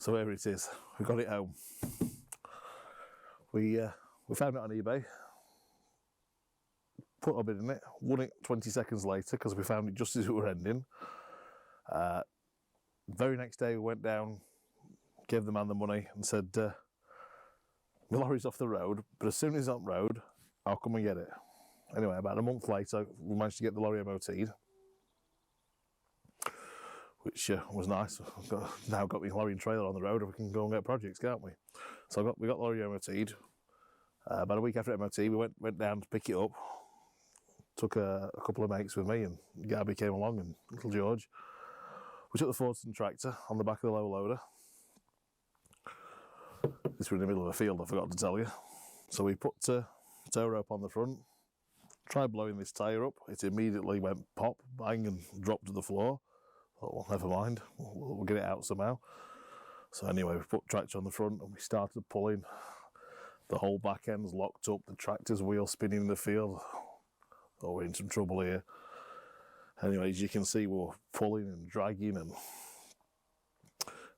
So here it is. We got it home. We found it on eBay. Put a bid in it. Won it 20 seconds later because we found it just as it were ending. Very next day we went down, gave the man the money and said, my lorry's off the road, but as soon as it's on the road, I'll come and get it. Anyway, about a month later, we managed to get the lorry MOT'd, which was nice. Now got my lorry and trailer on the road, and we can go and get projects, can't we? So we got the lorry MOT'd. About a week after MOT, we went down to pick it up. Took a couple of mates with me, and Gabby came along, and little George. We took the Fordson tractor on the back of the low loader. This was in the middle of a field, I forgot to tell you. So we put tow rope on the front, tried blowing this tyre up. It immediately went pop, bang, and dropped to the floor. Thought, well, never mind, we'll get it out somehow. So anyway, we put tractor on the front and we started pulling. The whole back end's locked up, the tractor's wheel spinning in the field. Oh, we're in some trouble here. Anyway, as you can see, we were pulling and dragging, and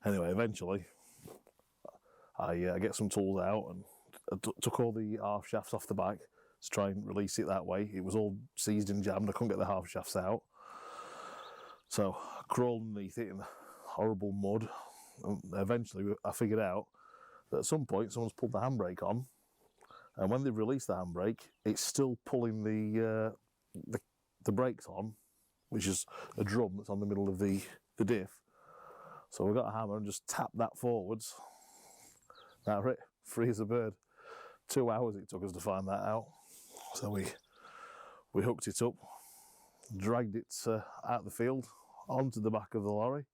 anyway, eventually I get some tools out and I took all the half shafts off the back to try and release it that way. It was all seized and jammed, I couldn't get the half shafts out. So I crawled underneath it in horrible mud, and eventually I figured out that at some point someone's pulled the handbrake on, and when they've released the handbrake, it's still pulling the brakes on, which is a drum that's on the middle of the diff. So we got a hammer and just tapped that forwards. That was it, free as a bird. 2 hours it took us to find that out. So we hooked it up, dragged it out the field, onto the back of the lorry.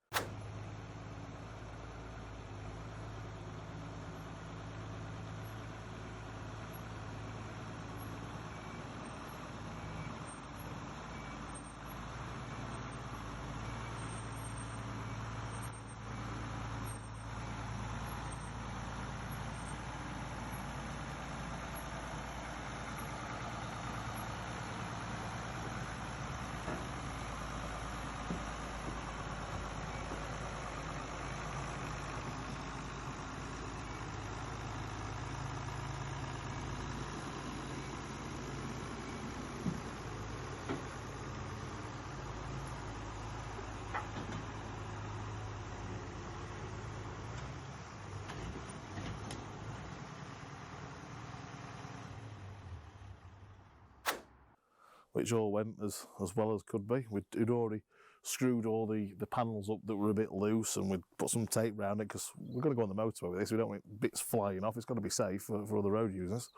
Which all went as well as could be. We'd already screwed all the panels up that were a bit loose, and we'd put some tape around it because we're going to go on the motorway with this. We don't want bits flying off. It's got to be safe for other road users.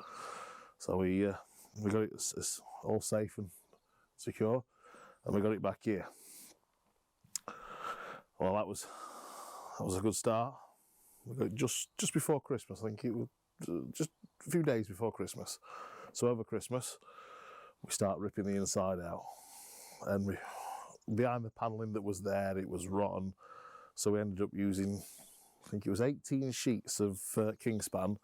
So we got it as all safe and secure, and we got it back here. Well, that was a good start. We got it just before Christmas. I think it was just a few days before Christmas. So over Christmas, we start ripping the inside out, and behind the panelling that was there, it was rotten. So we ended up using, I think it was 18 sheets of Kingspan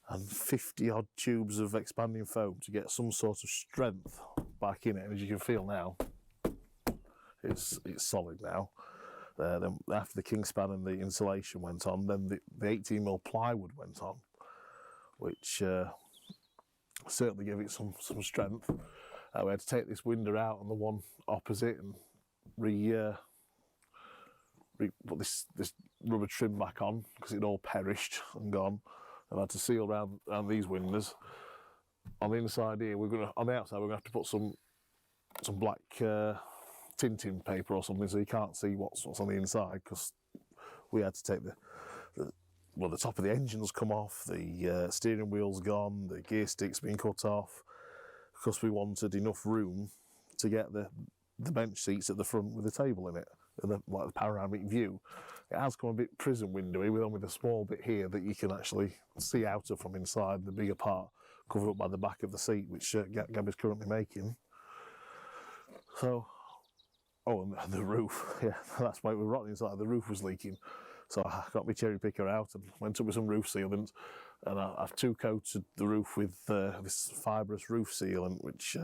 and 50 odd tubes of expanding foam to get some sort of strength back in it. And as you can feel now, it's solid now. Then after the Kingspan and the insulation went on, then the 18mm plywood went on, which certainly gave it some strength. We had to take this window out on the one opposite and put this rubber trim back on because it all perished and gone. And I had to seal around these windows. On the inside here, on the outside we're gonna have to put some black tinting paper or something so you can't see what's on the inside, because we had to take the top of the engine's come off, the steering wheel's gone, the gear stick's been cut off, because we wanted enough room to get the bench seats at the front with the table in it, and like the panoramic view. It has come a bit prison windowy with only the small bit here that you can actually see out of from inside, the bigger part covered up by the back of the seat, which Gabby's currently making. So, oh, and the roof, yeah, that's why we were rotting inside, the roof was leaking. So I got my cherry picker out and went up with some roof sealant, and I've two coated the roof with this fibrous roof sealant, which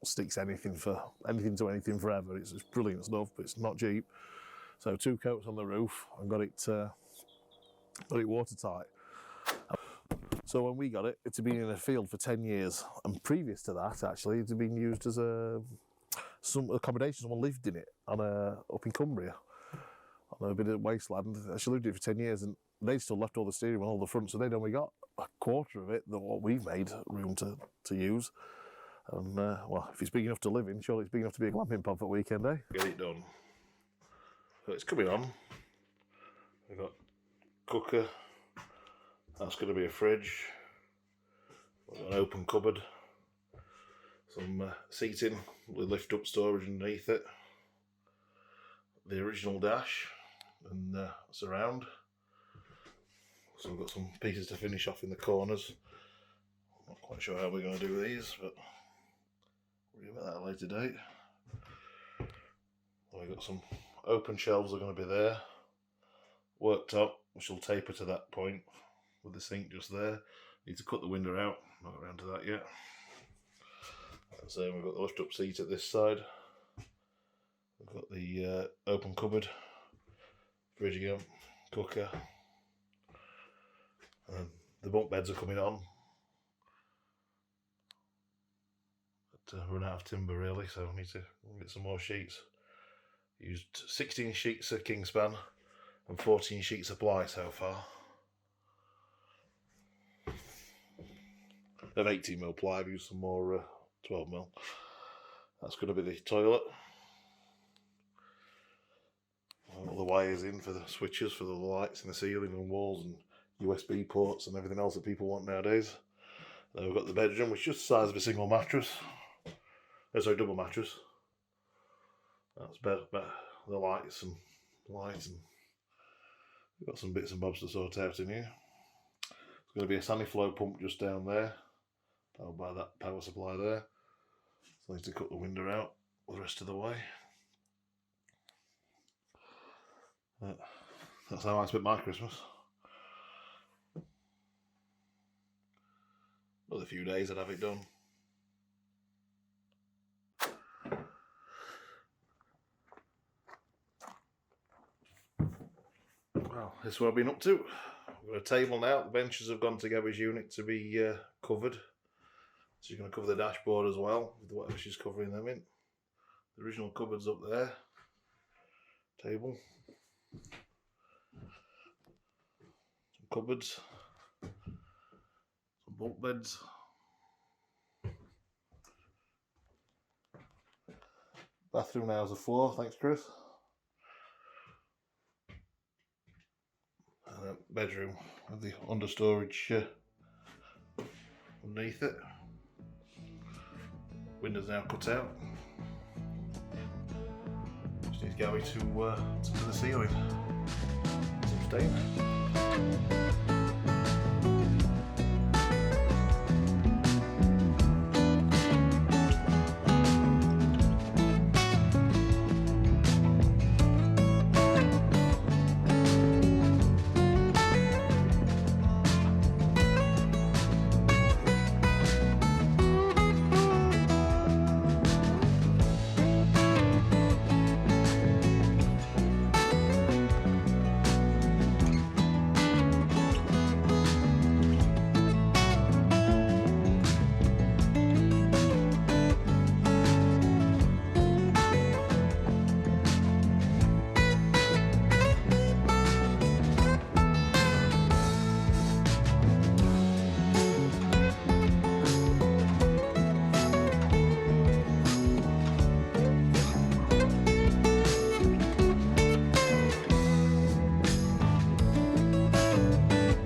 sticks anything to anything forever. It's brilliant stuff, but it's not cheap. So 2 coats on the roof, and got it got it watertight. So when we got it, it had been in a field for 10 years. And previous to that, actually, it had been used as some accommodation. Someone lived in it up in Cumbria, on a bit of wasteland. She lived in it for 10 years, and they still left all the steering and all the front, so they'd only got a quarter of it than what we've made room to use. And, well, if it's big enough to live in, surely it's big enough to be a glamping pub for weekend, eh? Get it done. So it's coming on. We've got cooker. That's going to be a fridge. We've got an open cupboard. Some seating with lift up storage underneath it. The original dash and surround. So we've got some pieces to finish off in the corners. I'm not quite sure how we're going to do these, but we'll worry about that at a later date. We've got some open shelves are going to be there. Worktop, which will taper to that point with the sink just there. Need to cut the window out, not around to that yet. So we've got the lift up seat at this side. We've got the open cupboard, fridge again, cooker. And the bunk beds are coming on. But run out of timber really, so I need to get some more sheets. Used 16 sheets of Kingspan and 14 sheets of ply so far. Of 18mm ply, I've used some more 12mm. That's going to be the toilet. All the wires in for the switches, for the lights in the ceiling and walls and USB ports and everything else that people want nowadays. Then we've got the bedroom, which is just the size of a single mattress. Sorry, double mattress. That's the lights and lights, and we've got some bits and bobs to sort out in here. There's going to be a semi-flow pump just down there, powered by that power supply there. So I need to cut the window out the rest of the way. That's how I spent my Christmas. Another few days I'd have it done. Well, this is what I've been up to. We've got a table now. The benches have gone to Gabby's unit to be covered. She's going to cover the dashboard as well, with whatever she's covering them in. The original cupboard's up there. Table. Some cupboards. Some bunk beds. Bathroom now has a floor, thanks Chris. And a bedroom with the understorage underneath it. Windows now cut out. Just need Gabby to do the ceiling. Some stain.